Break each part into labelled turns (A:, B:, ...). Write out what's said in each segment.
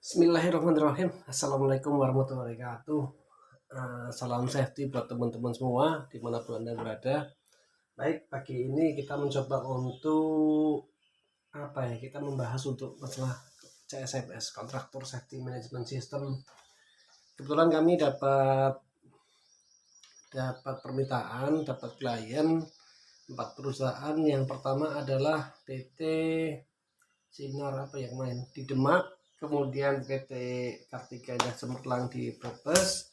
A: Bismillahirrahmanirrahim. Assalamualaikum warahmatullahi wabarakatuh. Salam safety buat teman-teman semua dimanapun Anda berada. Baik, pagi ini kita mencoba untuk kita membahas untuk masalah CSMS, Kontraktor Safety Management System. Kebetulan kami dapat permintaan, dapat klien 4 perusahaan. Yang pertama adalah PT Sinar di Demak, kemudian PT Kartika Indah Cemerlang di Brebes,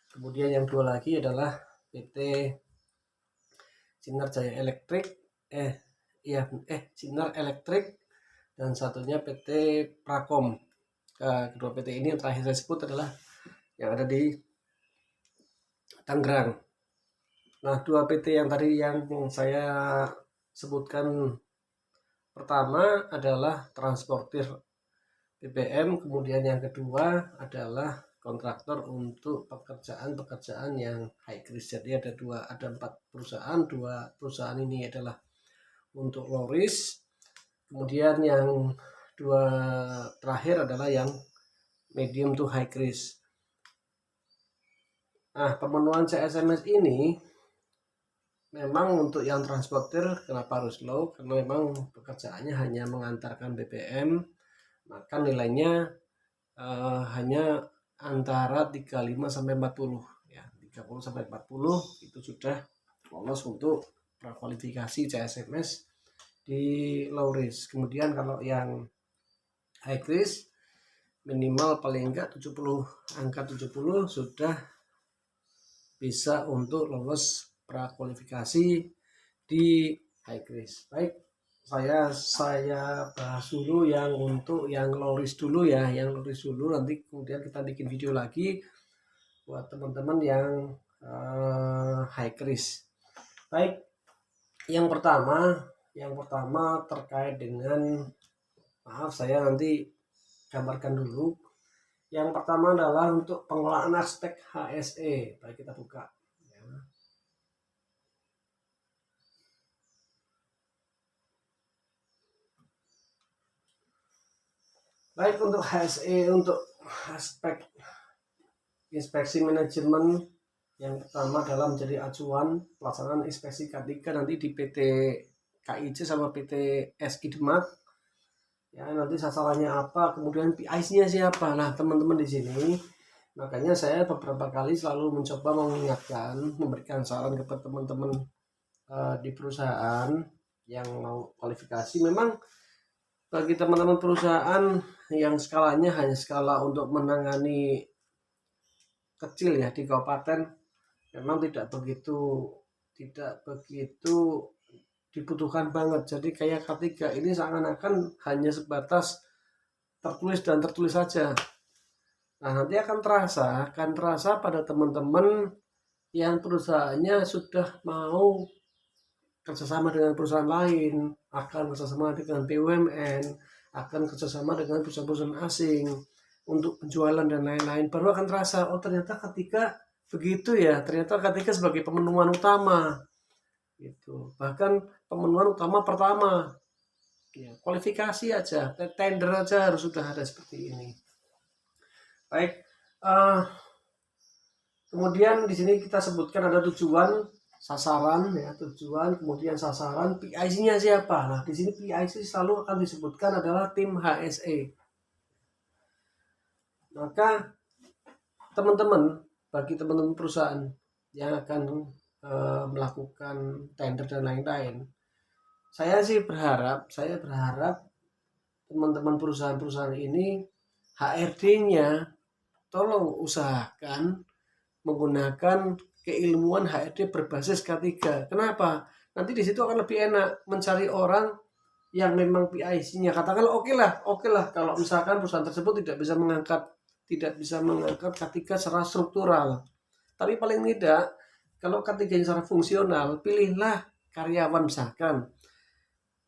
A: kemudian yang dua lagi adalah PT Sinar Jaya Elektrik, Sinar Elektrik, dan satunya PT Prakom. Kedua PT ini yang terakhir saya sebut adalah yang ada di Tangerang. Nah, dua PT yang tadi yang saya sebutkan pertama adalah transportir BBM, kemudian yang kedua adalah kontraktor untuk pekerjaan yang high risk. Jadi ada 4 perusahaan. 2 perusahaan ini adalah untuk low risk, kemudian yang 2 terakhir adalah yang medium to high risk. Nah, pemenuhan CSMS ini memang untuk yang transportir kenapa harus low, karena memang pekerjaannya hanya mengantarkan BBM, maka nilainya hanya antara 35 sampai 40 ya, 30 sampai 40 itu sudah lolos untuk prakualifikasi CSMS di low risk. Kemudian kalau yang high risk minimal paling enggak 70, angka 70 sudah bisa untuk lolos prakualifikasi di high risk. Baik, saya bahas dulu yang untuk yang low risk dulu ya, nanti kemudian kita bikin video lagi buat teman-teman yang high risk. Baik, yang pertama terkait dengan, saya nanti gambarkan dulu. Yang pertama adalah untuk pengelolaan aspek HSE. Baik, kita buka. Baik, untuk HSE, untuk aspek inspeksi manajemen, yang pertama adalah menjadi acuan pelaksanaan inspeksi K3 nanti di PT KIC sama PT SI Demak. Ya, nanti sasarannya apa, kemudian PIC-nya siapa. Nah, teman-teman di sini, makanya saya beberapa kali selalu mencoba mengingatkan, memberikan saran kepada teman-teman di perusahaan yang mau kualifikasi. Memang bagi teman-teman perusahaan yang skalanya hanya skala untuk menangani kecil ya di kabupaten, memang tidak begitu dibutuhkan banget. Jadi kayak K3 ini seakan-akan hanya sebatas tertulis saja. Nah, nanti akan terasa pada teman-teman yang perusahaannya sudah mau kerjasama dengan perusahaan lain, akan kerjasama dengan BUMN, akan kerjasama dengan perusahaan-perusahaan asing untuk penjualan dan lain-lain, baru akan terasa, oh ternyata ketika begitu ya, ternyata ketika sebagai pemenuhan utama itu, bahkan pemenuhan utama pertama ya, kualifikasi aja, tender aja harus sudah ada seperti ini. Baik, kemudian di sini kita sebutkan ada tujuan, sasaran ya, kemudian sasaran, PIC-nya siapa. Nah, di sini PIC selalu akan disebutkan adalah tim HSE. Maka bagi teman-teman perusahaan yang akan melakukan tender dan lain-lain, saya berharap teman-teman perusahaan ini HRD-nya tolong usahakan menggunakan keilmuan HRD berbasis K3. Kenapa? Nanti di situ akan lebih enak mencari orang yang memang PIC-nya. Katakanlah oke lah kalau misalkan perusahaan tersebut tidak bisa mengangkat K3 secara struktural. Tapi paling tidak kalau K3 secara fungsional, pilihlah karyawan misalkan.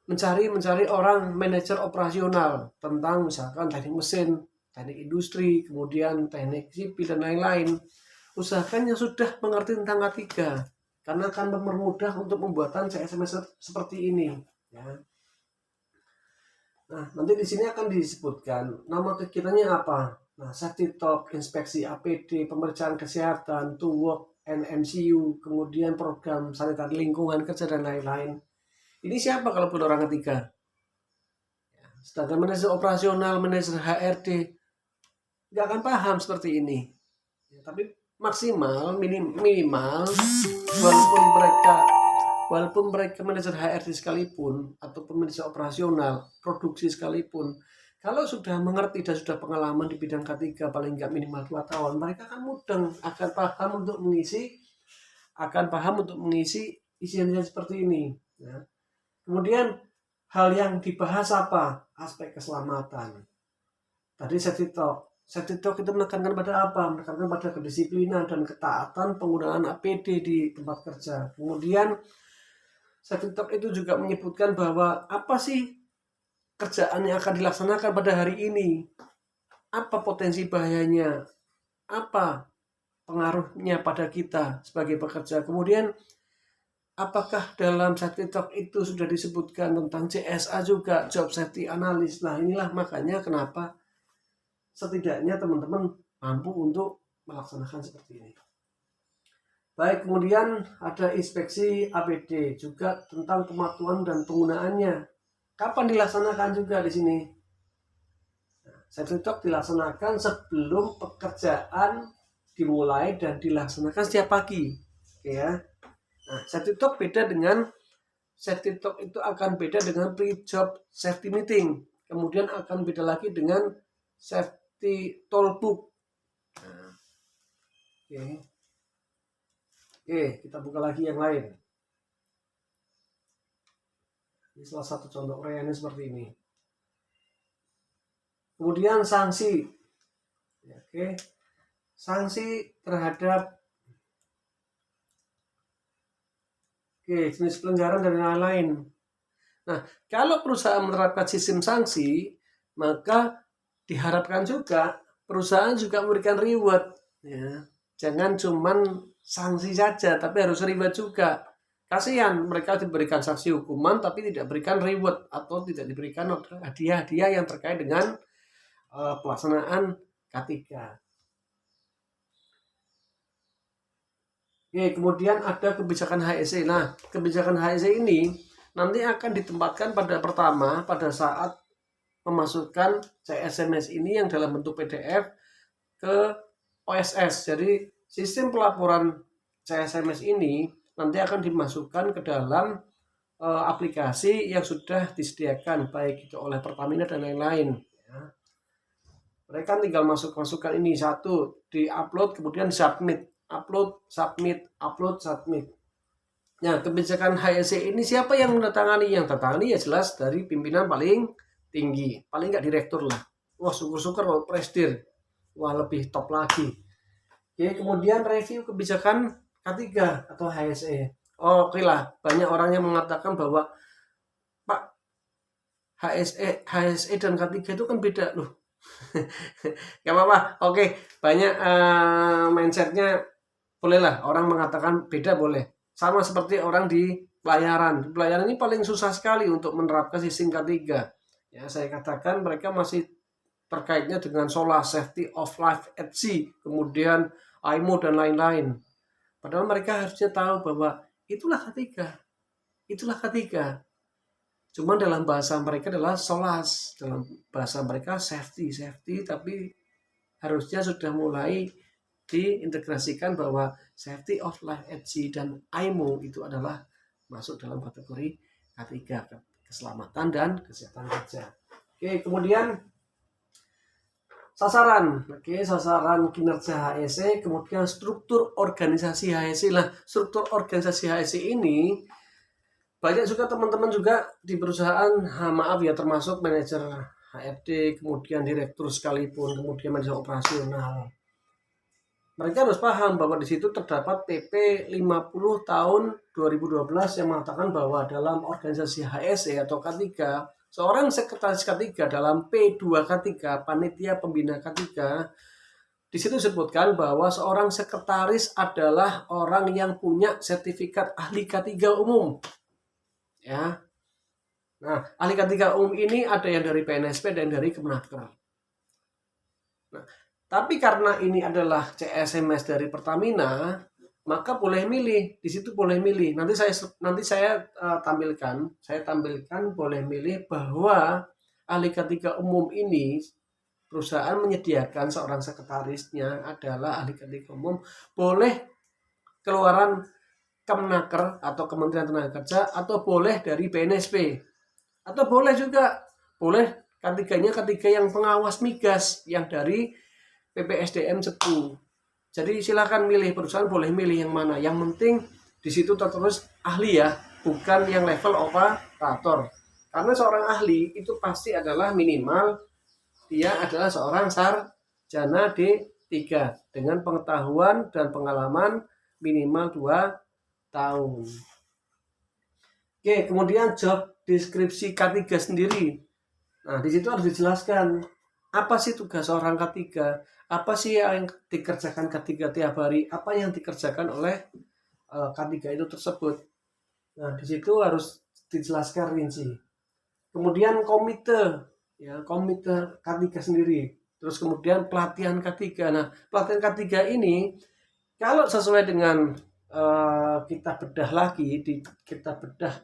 A: Mencari orang manajer operasional tentang misalkan teknik mesin, teknik industri, kemudian teknik sipil dan lain-lain. Usahakan yang sudah mengerti tentang K3, karena akan mempermudah untuk pembuatan CSMS seperti ini ya. Nah, nanti di sini akan disebutkan nama kegiatannya apa. Nah, safety talk, inspeksi APD, pemeriksaan kesehatan, to work NMCU, kemudian program sanitasi lingkungan kerja dan lain-lain. Ini siapa kalau bukan orang ketiga? Sedangkan manajer operasional, manajer HRD nggak akan paham seperti ini. Ya, tapi maksimal minimal walaupun mereka manajer HRD sekalipun atau manajer operasional produksi sekalipun, kalau sudah mengerti dan sudah pengalaman di bidang K3 paling nggak minimal 2 tahun, mereka akan mudeng, akan paham untuk mengisi isian seperti ini. Ya. Kemudian hal yang dibahas apa? Aspek keselamatan. Tadi safety talk. Safety talk itu menekankan pada apa? Menekankan pada kedisiplinan dan ketaatan penggunaan APD di tempat kerja. Kemudian safety talk itu juga menyebutkan bahwa apa sih kerjaan yang akan dilaksanakan pada hari ini? Apa potensi bahayanya? Apa pengaruhnya pada kita sebagai pekerja? Kemudian apakah dalam safety talk itu sudah disebutkan tentang CSA juga, job safety analysis. Nah, inilah makanya kenapa setidaknya teman-teman mampu untuk melaksanakan seperti ini. Baik, kemudian ada inspeksi APD juga tentang pematuhan dan penggunaannya. Kapan dilaksanakan juga di sini? Safety talk dilaksanakan sebelum pekerjaan dimulai dan dilaksanakan setiap pagi. Oke ya. Nah, safety talk itu akan beda dengan pre-job safety meeting. Kemudian akan beda lagi dengan safety toolbook. Nah, oke, kita buka lagi yang lain. Ini salah satu contoh uraiannya seperti ini. Kemudian sanksi. Oke. Sanksi terhadap jenis pelanggaran dan lain-lain. Nah, kalau perusahaan menerapkan sistem sanksi, maka diharapkan juga perusahaan juga memberikan reward. Ya. Jangan cuman sanksi saja, tapi harus reward juga. Kasihan mereka diberikan sanksi hukuman, tapi tidak berikan reward atau tidak diberikan hadiah-hadiah yang terkait dengan pelaksanaan K3. Oke, kemudian ada kebijakan HSE. Nah, kebijakan HSE ini nanti akan ditempatkan pada saat memasukkan CSMS ini yang dalam bentuk PDF ke OSS. Jadi sistem pelaporan CSMS ini nanti akan dimasukkan ke dalam aplikasi yang sudah disediakan baik itu oleh Pertamina dan lain-lain. Ya. Mereka tinggal masukkan ini satu, di-upload kemudian submit. Upload, submit. Nah, kebijakan HSE ini siapa yang menandatangani? Yang tertangani ya jelas dari pimpinan paling tinggi. Paling nggak direktur lah. Wah, syukur-syukur kalau presdir. Wah, lebih top lagi. Oke, kemudian review kebijakan K3 atau HSE. Oke lah, banyak orang yang mengatakan bahwa Pak, HSE dan K3 itu kan beda loh. Gak apa-apa. Oke, banyak mindsetnya bolehlah orang mengatakan beda boleh. Sama seperti orang di pelayaran. Pelayaran ini paling susah sekali untuk menerapkan sistem K3. Ya, saya katakan mereka masih terkaitnya dengan SOLAS, Safety of Life at Sea, kemudian IMO dan lain-lain. Padahal mereka harusnya tahu bahwa itulah K3. Cuman dalam bahasa mereka adalah SOLAS, dalam bahasa mereka safety, tapi harusnya sudah mulai diintegrasikan bahwa Safety of Life at Sea dan IMO itu adalah masuk dalam kategori K3, keselamatan dan kesehatan kerja. Oke, kemudian sasaran kinerja HSE, kemudian struktur organisasi HSE. Nah, struktur organisasi HSE ini banyak juga teman-teman juga di perusahaan, maaf ya, termasuk manajer HRD, kemudian direktur sekalipun, kemudian manajer operasional. Mereka harus paham bahwa di situ terdapat PP 50 tahun 2012 yang mengatakan bahwa dalam organisasi HSE atau K3, seorang sekretaris K3 dalam P2 K3, panitia pembina K3, di situ disebutkan bahwa seorang sekretaris adalah orang yang punya sertifikat ahli K3 umum. Ya. Nah, ahli K3 umum ini ada yang dari PNSP dan dari Kemenaker. Nah, tapi karena ini adalah CSMS dari Pertamina, maka boleh milih. Di situ boleh milih. Nanti saya tampilkan boleh milih bahwa ahli K3 umum ini perusahaan menyediakan seorang sekretarisnya adalah ahli K3 umum, boleh keluaran Kemenaker atau Kementerian Tenaga Kerja, atau boleh dari PNSP, atau boleh juga K3-nya yang pengawas migas yang dari PPSDM Cepu. Jadi silakan milih, perusahaan boleh milih yang mana. Yang penting di situ tertulis ahli ya, bukan yang level operator. Karena seorang ahli itu pasti adalah minimal dia adalah seorang sarjana D3 dengan pengetahuan dan pengalaman minimal 2 tahun. Oke, kemudian job deskripsi K3 sendiri. Nah, di situ harus dijelaskan apa sih tugas seorang K3, apa sih yang dikerjakan K3 tiap hari, apa yang dikerjakan oleh K3 itu tersebut. Nah, di situ harus dijelaskan rinci. Kemudian komite K3 sendiri. Terus kemudian pelatihan K3. Nah, pelatihan K3 ini kalau sesuai dengan kita bedah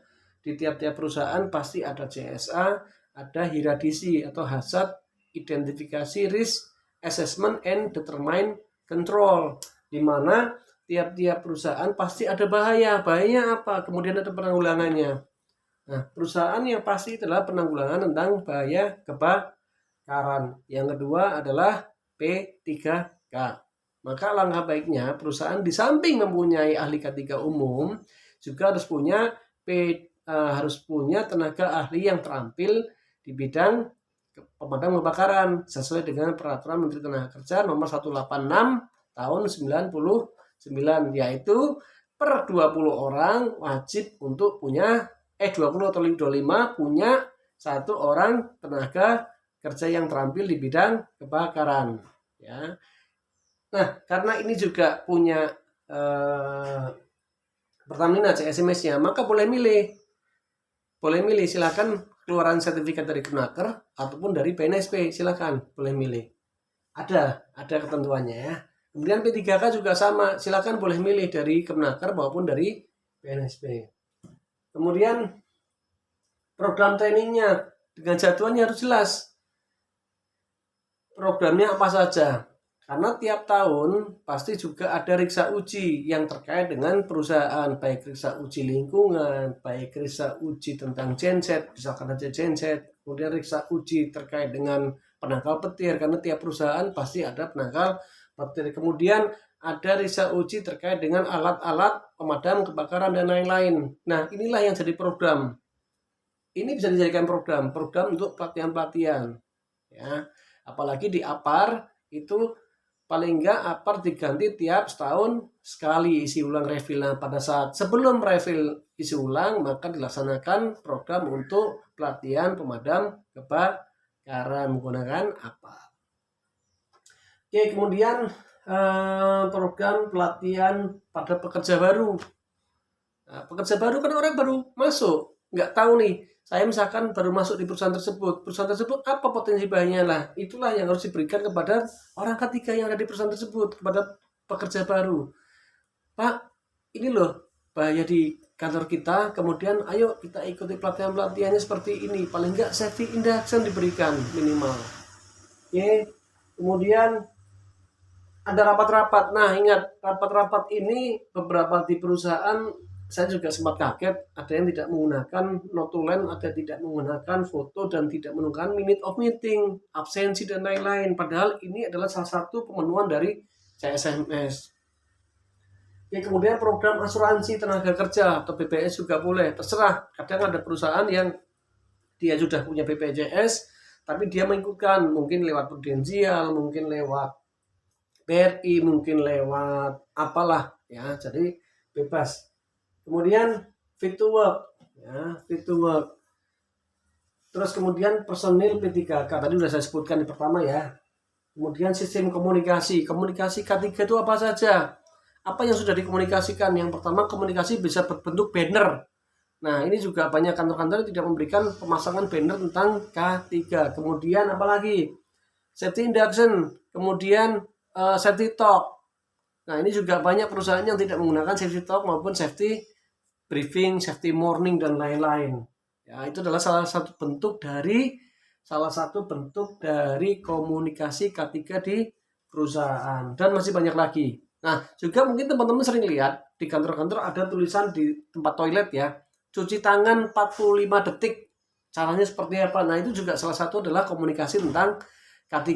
A: di tiap-tiap perusahaan pasti ada CSA, ada hiradisi atau hazard identifikasi, risk assessment and determine control, di mana tiap-tiap perusahaan pasti ada bahayanya apa, kemudian ada penanggulangannya. Nah, perusahaan yang pasti adalah penanggulangan tentang bahaya kebakaran. Yang kedua adalah P3K. Maka langkah baiknya perusahaan di samping mempunyai ahli K3 umum juga harus punya tenaga ahli yang terampil di bidang pemadam kebakaran sesuai dengan peraturan Menteri Tenaga Kerja nomor 186 tahun 99, yaitu per 20 orang wajib untuk punya 20 atau 25 punya 1 orang tenaga kerja yang terampil di bidang kebakaran ya. Nah, karena ini juga punya Pertamina CSMS-nya, maka boleh milih silakan keluaran sertifikat dari Kemenaker ataupun dari PNSP, silakan boleh milih. Ada ketentuannya ya. Kemudian P3K juga sama, silakan boleh milih dari Kemenaker maupun dari PNSP. Kemudian program trainingnya dengan jadwalnya harus jelas. Programnya apa saja? Karena tiap tahun pasti juga ada riksa uji yang terkait dengan perusahaan, baik riksa uji lingkungan, baik riksa uji tentang genset, misalkan aja genset, kemudian riksa uji terkait dengan penangkal petir, karena tiap perusahaan pasti ada penangkal petir. Kemudian ada riksa uji terkait dengan alat-alat pemadam kebakaran dan lain-lain. Nah, inilah yang jadi program. Ini bisa dijadikan program untuk pelatihan-pelatihan. Ya, apalagi di APAR itu paling enggak APAR diganti tiap setahun sekali isi ulang refill. Nah, pada saat sebelum refill isi ulang maka dilaksanakan program untuk pelatihan pemadam kebakaran menggunakan APAR. Oke, kemudian program pelatihan pada pekerja baru. Nah, pekerja baru kan orang baru masuk, nggak tahu nih. Saya misalkan baru masuk di perusahaan tersebut apa potensi bahayanya lah. Itulah yang harus diberikan kepada orang K3 yang ada di perusahaan tersebut, kepada pekerja baru. Pak, ini loh bahaya di kantor kita, kemudian ayo kita ikuti pelatihannya seperti ini. Paling enggak safety induction diberikan minimal. Oke, kemudian ada rapat-rapat. Nah, ingat rapat-rapat ini beberapa di perusahaan saya juga sempat kaget, ada yang tidak menggunakan notulen, ada yang tidak menggunakan foto, dan tidak menggunakan minute of meeting, absensi, dan lain-lain. Padahal ini adalah salah satu pemenuhan dari CSMS. Ya, kemudian program asuransi tenaga kerja atau BPJS juga boleh, terserah. Kadang ada perusahaan yang dia sudah punya BPJS, tapi dia mengikutkan, mungkin lewat prudensial, mungkin lewat BRI, mungkin lewat apalah, ya, jadi bebas. Kemudian fit to work. Terus kemudian personil P3K, tadi sudah saya sebutkan di pertama ya. Kemudian sistem komunikasi K3 itu apa saja? Apa yang sudah dikomunikasikan? Yang pertama, komunikasi bisa berbentuk banner. Nah, ini juga banyak kantor-kantor tidak memberikan pemasangan banner tentang K3. Kemudian apalagi? Safety induction, kemudian safety talk. Nah, ini juga banyak perusahaan yang tidak menggunakan safety talk maupun safety briefing, safety morning dan lain-lain. Ya, itu adalah salah satu bentuk dari komunikasi K3 di perusahaan, dan masih banyak lagi. Nah, juga mungkin teman-teman sering lihat di kantor-kantor ada tulisan di tempat toilet ya, cuci tangan 45 detik. Caranya seperti apa? Nah, itu juga salah satu adalah komunikasi tentang K3.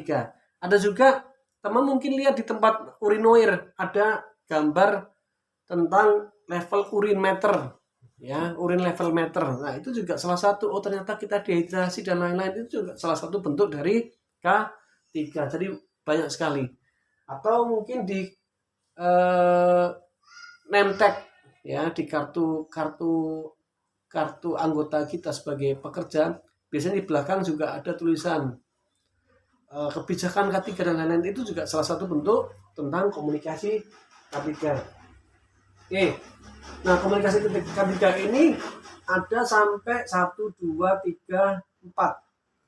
A: Ada juga teman mungkin lihat di tempat urinoir ada gambar tentang level urin meter. Ya, urin level meter. Nah, itu juga salah satu, oh ternyata kita dehidrasi dan lain-lain, itu juga salah satu bentuk dari K3. Jadi banyak sekali. Atau mungkin di name tag ya, di kartu anggota kita sebagai pekerja, biasanya di belakang juga ada tulisan kebijakan K3 dan lain-lain. Itu juga salah satu bentuk tentang komunikasi K3. Oke. Nah, komunikasi K3 ini ada sampai 1, 2, 3, 4.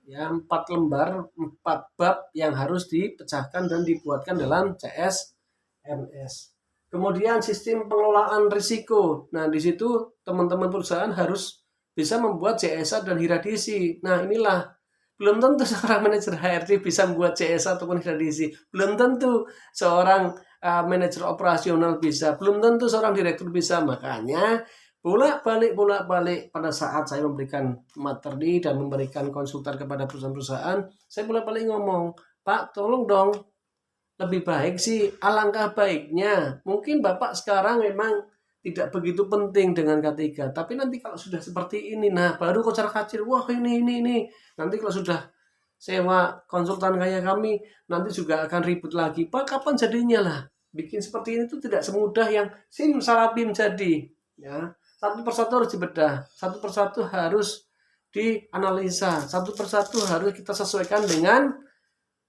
A: Ya, 4 lembar, 4 bab yang harus dipecahkan dan dibuatkan dalam CSMS. Kemudian sistem pengelolaan risiko. Nah, di situ teman-teman perusahaan harus bisa membuat CSA dan hiradisi. Nah, inilah belum tentu seorang manajer HRD bisa membuat CSA ataupun hiradisi. Belum tentu seorang manajer operasional bisa. Belum tentu seorang direktur bisa. Makanya bolak-balik pada saat saya memberikan materi dan memberikan konsultan kepada perusahaan-perusahaan, saya bolak-balik ngomong, Pak, tolong dong, lebih baik sih, alangkah baiknya. Mungkin Bapak sekarang memang tidak begitu penting dengan K3, tapi nanti kalau sudah seperti ini, nah baru kocar-kacir, wah ini. Nanti kalau sudah sewa konsultan kayak kami, nanti juga akan ribut lagi. Pak, kapan jadinya lah? Bikin seperti ini tuh tidak semudah yang simsalabim jadi. Ya, satu persatu harus dibedah, satu persatu harus dianalisa, satu persatu harus kita sesuaikan dengan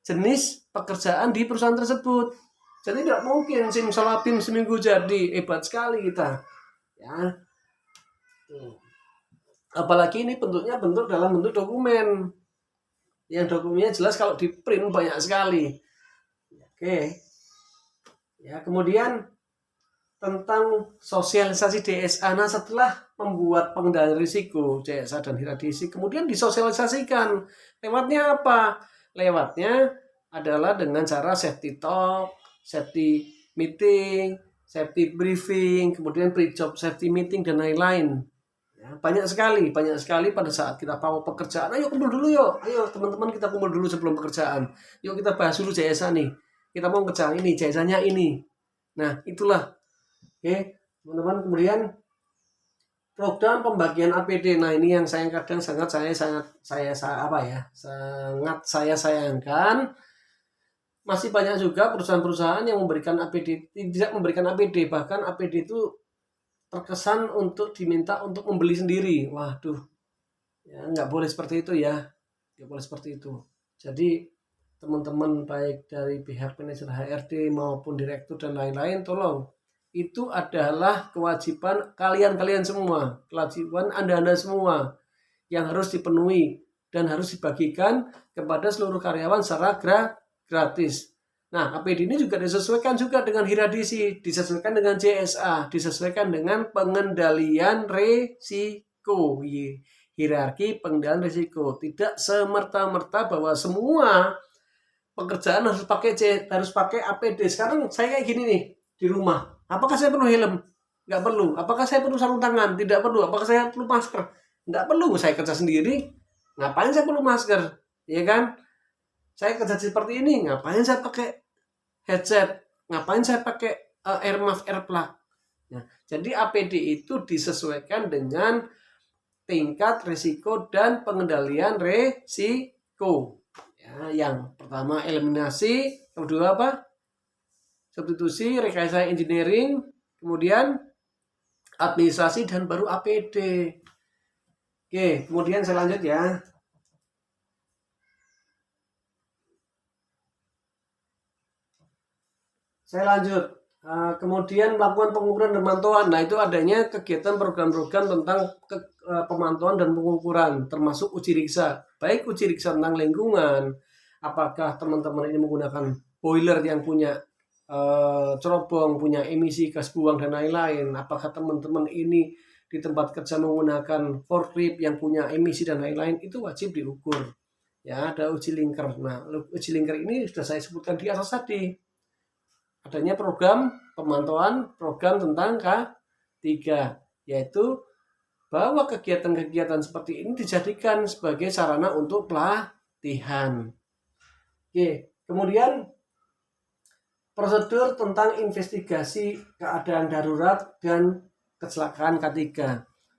A: jenis pekerjaan di perusahaan tersebut. Jadi tidak mungkin simsalabim seminggu jadi, hebat sekali kita. Ya. Apalagi ini bentuknya dalam bentuk dokumen. Yang dokumennya jelas, kalau di print banyak sekali. Oke. Ya, kemudian tentang sosialisasi DSA. Nah, setelah membuat pengendalian risiko DSA dan hiradisi, kemudian disosialisasikan. Lewatnya apa? Lewatnya adalah dengan cara safety talk, safety meeting, safety briefing, kemudian pre-job safety meeting dan lain-lain. Ya, banyak sekali pada saat kita mau pekerjaan. Ayo kumpul dulu yuk, ayo teman-teman kita kumpul dulu sebelum pekerjaan. Yuk kita bahas dulu JSA nih. Kita mau kerjaan ini, JSA-nya ini. Nah, itulah. Oke, teman-teman. Kemudian program pembagian APD. Nah, ini yang sangat saya sayangkan. Masih banyak juga perusahaan-perusahaan yang memberikan APD, tidak memberikan APD, bahkan APD itu terkesan untuk diminta untuk membeli sendiri. Waduh, ya nggak boleh seperti itu ya, nggak boleh seperti itu. Jadi teman-teman baik dari pihak manajer HRD maupun direktur dan lain-lain, tolong, itu adalah kewajiban kalian semua, kewajiban anda semua yang harus dipenuhi dan harus dibagikan kepada seluruh karyawan secara gratis. Nah, APD ini juga disesuaikan juga dengan hiradisi, disesuaikan dengan CSA, disesuaikan dengan pengendalian risiko, hierarki pengendalian risiko. Tidak semerta-merta bahwa semua pekerjaan harus pakai APD. Sekarang saya kayak gini nih di rumah. Apakah saya perlu helm? Nggak perlu. Apakah saya perlu sarung tangan? Tidak perlu. Apakah saya perlu masker? Nggak perlu. Saya kerja sendiri. Ngapain saya perlu masker? Ya kan? Saya kerja seperti ini, ngapain saya pakai headset? Ngapain saya pakai earplug? Nah, jadi APD itu disesuaikan dengan tingkat risiko dan pengendalian risiko. Ya, yang pertama eliminasi, kedua apa? Substitusi, rekayasa engineering, kemudian administrasi, dan baru APD. Oke, kemudian saya lanjut ya. Saya lanjut. Kemudian melakukan pengukuran dan pemantauan. Nah, itu adanya kegiatan program-program tentang pemantauan dan pengukuran, termasuk uji riksa. Baik uji riksa tentang lingkungan, apakah teman-teman ini menggunakan boiler yang punya cerobong, punya emisi gas buang dan lain-lain. Apakah teman-teman ini di tempat kerja menggunakan forklift yang punya emisi dan lain-lain, itu wajib diukur. Ya, ada uji linker. Nah, uji linker ini sudah saya sebutkan di atas tadi. Adanya program pemantauan, program tentang K3, yaitu bahwa kegiatan-kegiatan seperti ini dijadikan sebagai sarana untuk pelatihan. Oke, kemudian prosedur tentang investigasi keadaan darurat dan kecelakaan K3.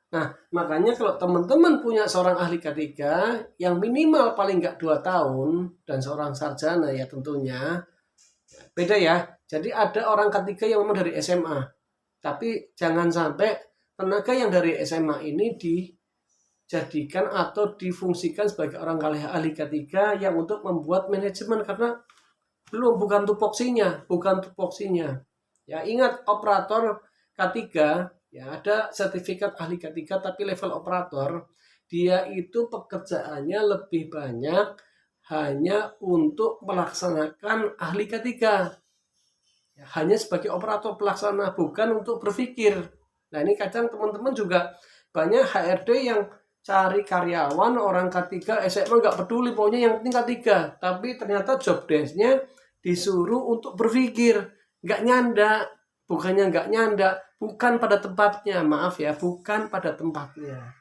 A: Nah, makanya kalau teman-teman punya seorang ahli K3 yang minimal paling nggak 2 tahun dan seorang sarjana ya tentunya, beda ya. Jadi ada orang K3 yang memang dari SMA, tapi jangan sampai tenaga yang dari SMA ini dijadikan atau difungsikan sebagai orang ahli K3 yang untuk membuat manajemen, karena bukan tupoksinya. Ya, ingat operator K3 ya ada sertifikat ahli K3 tapi level operator, dia itu pekerjaannya lebih banyak hanya untuk melaksanakan ahli K3. Ya, hanya sebagai operator pelaksana, bukan untuk berpikir. Nah, ini kadang teman-teman juga banyak HRD yang cari karyawan orang K3 SMA nggak peduli, pokoknya yang penting K3, tapi ternyata job desk-nya disuruh untuk berpikir, nggak nyanda, bukan pada tempatnya, maaf ya, bukan pada tempatnya.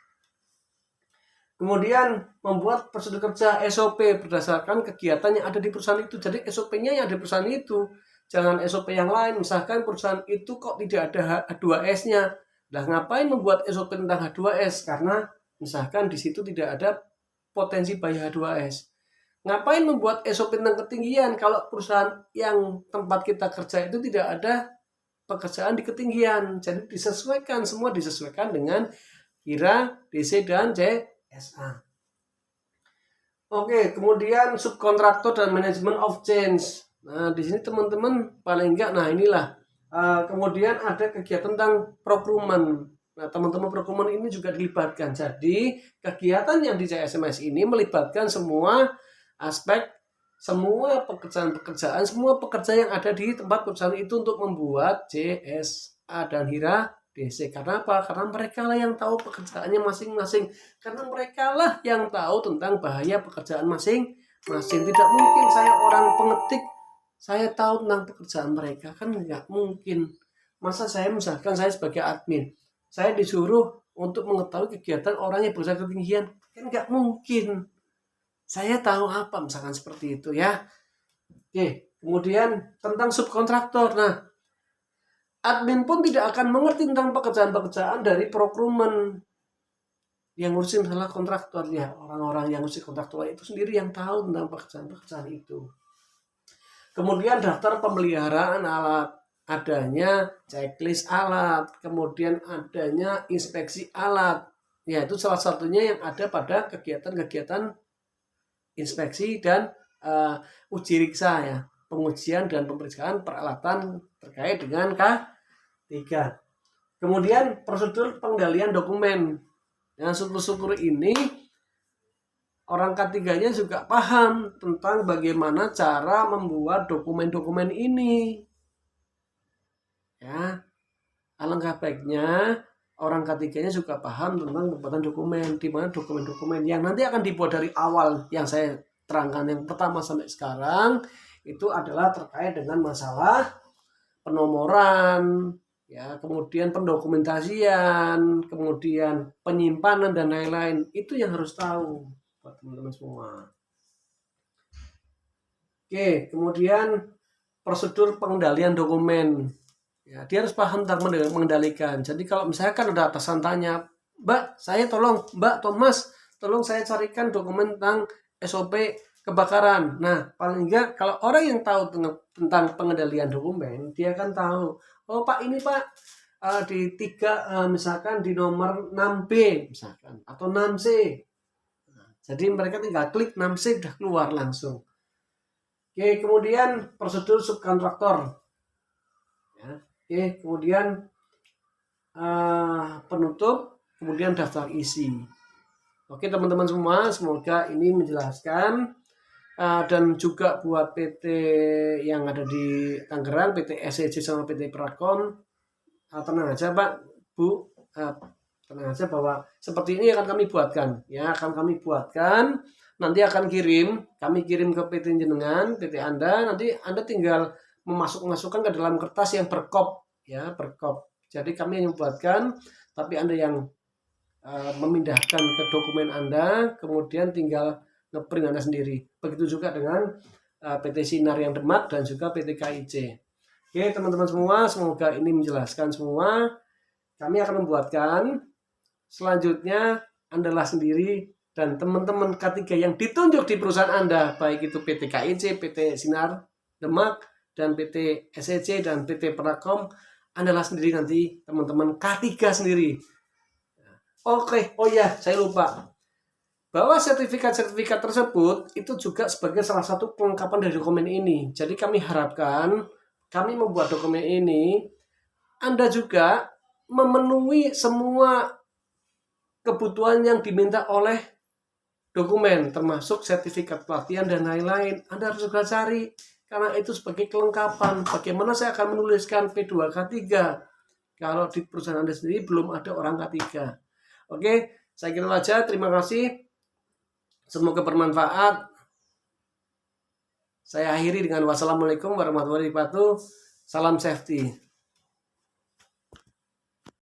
A: Kemudian membuat prosedur kerja SOP berdasarkan kegiatan yang ada di perusahaan itu. Jadi SOP-nya yang ada di perusahaan itu, jangan SOP yang lain. Misalkan perusahaan itu kok tidak ada H2S-nya. Nah, ngapain membuat SOP tentang H2S? Karena misalkan di situ tidak ada potensi bahaya H2S. Ngapain membuat SOP tentang ketinggian kalau perusahaan yang tempat kita kerja itu tidak ada pekerjaan di ketinggian. Jadi semua disesuaikan dengan KIRA, DC, dan CSA. Oke, kemudian subkontraktor dan manajemen of change. Nah, di sini teman-teman paling enggak, nah inilah. Kemudian ada kegiatan tentang procurement. Nah, teman-teman procurement ini juga dilibatkan. Jadi, kegiatan yang di CSMS ini melibatkan semua aspek, semua pekerjaan, semua pekerja yang ada di tempat perusahaan itu untuk membuat CSA dan HIRA DC. Karena apa? Karena mereka lah yang tahu pekerjaannya masing-masing. Karena mereka lah yang tahu tentang bahaya pekerjaan masing-masing. Tidak mungkin saya orang pengetik, saya tahu tentang pekerjaan mereka. Kan nggak mungkin. Masa saya misalkan saya sebagai admin, saya disuruh untuk mengetahui kegiatan orang yang berusaha ketinggian. Kan nggak mungkin. Saya tahu apa misalkan seperti itu ya. Oke, kemudian tentang subkontraktor. Nah, admin pun tidak akan mengerti tentang pekerjaan-pekerjaan dari procurement yang ngurusin masalah kontraktor ya. Orang-orang yang ngurusin kontraktor itu sendiri yang tahu tentang pekerjaan-pekerjaan itu. Kemudian daftar pemeliharaan alat, adanya checklist alat, kemudian adanya inspeksi alat. Ya, itu salah satunya yang ada pada kegiatan-kegiatan inspeksi dan uji riksa ya, pengujian dan pemeriksaan peralatan terkait dengan K3. Kemudian prosedur pengendalian dokumen. Yang syukur-syukur ini orang K3-nya juga paham tentang bagaimana cara membuat dokumen-dokumen ini. Ya, alangkah baiknya orang K3-nya juga paham tentang pembuatan dokumen, di mana dokumen-dokumen yang nanti akan dibuat dari awal yang saya terangkan yang pertama sampai sekarang itu adalah terkait dengan masalah penomoran, ya, kemudian pendokumentasian, kemudian penyimpanan dan lain-lain. Itu yang harus tahu buat teman-teman semua. Oke, kemudian prosedur pengendalian dokumen. Ya, dia harus paham tentang mengendalikan. Jadi kalau misalkan ada atasan tanya, Mbak Thomas, tolong saya carikan dokumen tentang SOP kebakaran. Nah, paling enggak kalau orang yang tahu tentang pengendalian dokumen, dia akan tahu, oh Pak ini Pak, di 3 misalkan di nomor 6B misalkan atau 6C. Nah, jadi mereka tinggal klik 6C udah keluar langsung. Oke, kemudian prosedur subkontraktor. Ya. Oke, kemudian penutup, kemudian daftar isi. Oke teman-teman semua, semoga ini menjelaskan. Dan juga buat PT yang ada di Tangerang, PT SEC sama PT Prakom, tenang aja Pak, Bu, tenang aja bahwa seperti ini akan kami buatkan, ya akan kami buatkan, nanti akan kami kirim ke PT jenengan, PT Anda, nanti Anda tinggal memasukkan ke dalam kertas yang berkop, ya berkop. Jadi kami yang membuatkan, tapi Anda yang memindahkan ke dokumen Anda, kemudian tinggal ngeprint Anda sendiri. Begitu juga dengan PT Sinar yang Demak dan juga PT KIC. Oke teman-teman semua, semoga ini menjelaskan semua. Kami akan membuatkan, selanjutnya Andalah sendiri dan teman-teman K3 yang ditunjuk di perusahaan Anda, baik itu PT KIC, PT Sinar Demak, dan PT SEC dan PT Prakom, Andalah sendiri nanti teman-teman K3 sendiri. Oke, oh ya, saya lupa. Bahwa sertifikat-sertifikat tersebut itu juga sebagai salah satu kelengkapan dari dokumen ini. Jadi kami harapkan, kami membuat dokumen ini, Anda juga memenuhi semua kebutuhan yang diminta oleh dokumen, termasuk sertifikat pelatihan dan lain-lain. Anda harus juga cari, karena itu sebagai kelengkapan. Bagaimana saya akan menuliskan P2 K3 kalau di perusahaan Anda sendiri belum ada orang K3. Oke, saya kira saja. Terima kasih. Semoga bermanfaat. Saya akhiri dengan wassalamualaikum warahmatullahi wabarakatuh. Salam safety.